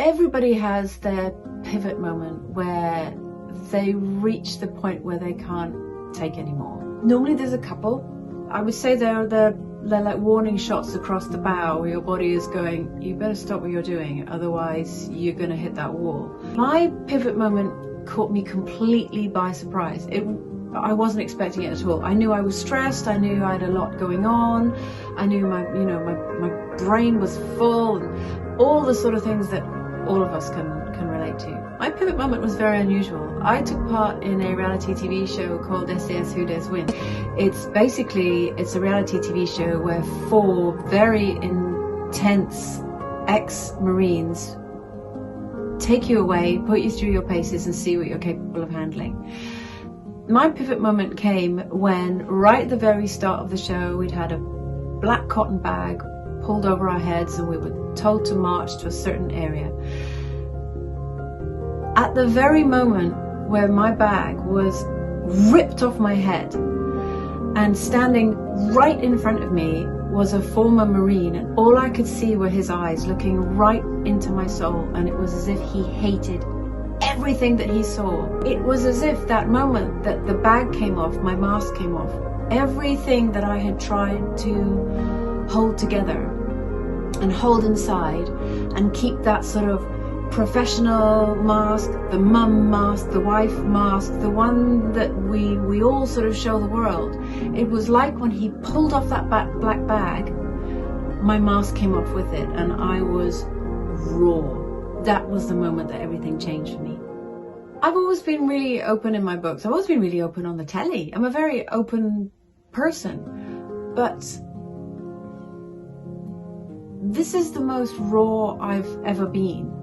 Everybody has their pivot moment where they reach the point where they can't take anymore. Normally there's a couple. I would say they're like warning shots across the bow where your body is going, you better stop what you're doing, otherwise you're going to hit that wall. My pivot moment caught me completely by surprise. I wasn't expecting it at all. I knew I was stressed, I knew I had a lot going on, I knew my brain was full, and all the sort of things that all of us can relate to. My pivot moment was very unusual. I took part in a reality TV show called SAS Who Dares Win. It's a reality TV show where 4 very intense ex-Marines take you away, put you through your paces and see what you're capable of handling. My pivot moment came when, right at the very start of the show, we'd had a black cotton bag pulled over our heads and we were told to march to a certain area. At the very moment where my bag was ripped off my head and standing right in front of me was a former Marine, and all I could see were his eyes looking right into my soul, and it was as if he hated everything that he saw. It was as if that moment that the bag came off, my mask came off, everything that I had tried to hold together and hold inside and keep that sort of professional mask, the mum mask, the wife mask, the one that we all sort of show the world. It was like when he pulled off that black bag, my mask came off with it and I was raw. That was the moment that everything changed for me. I've always been really open in my books. I've always been really open on the telly. I'm a very open person, but this is the most raw I've ever been.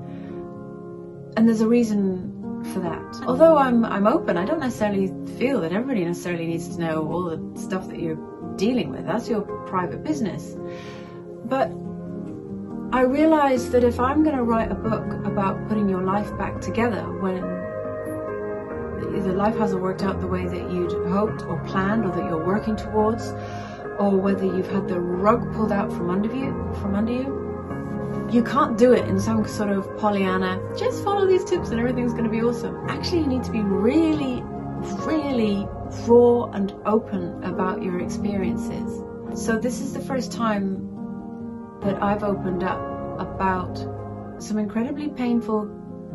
And there's a reason for that. Although I'm open, I don't necessarily feel that everybody necessarily needs to know all the stuff that you're dealing with. That's your private business. But I realized that if I'm going to write a book about putting your life back together when either life hasn't worked out the way that you'd hoped or planned or that you're working towards, or whether you've had the rug pulled out from under you, you can't do it in some sort of Pollyanna, just follow these tips and everything's going to be awesome. Actually, you need to be really, really raw and open about your experiences. So this is the first time that I've opened up about some incredibly painful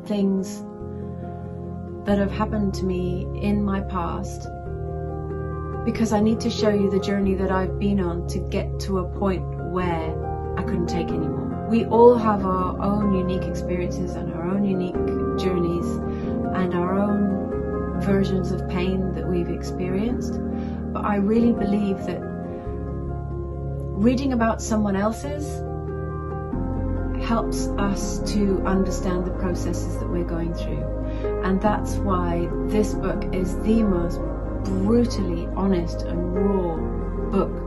things that have happened to me in my past, because I need to show you the journey that I've been on to get to a point where I couldn't take anymore. We all have our own unique experiences and our own unique journeys and our own versions of pain that we've experienced. But I really believe that reading about someone else's helps us to understand the processes that we're going through. And that's why this book is the most brutally honest and raw book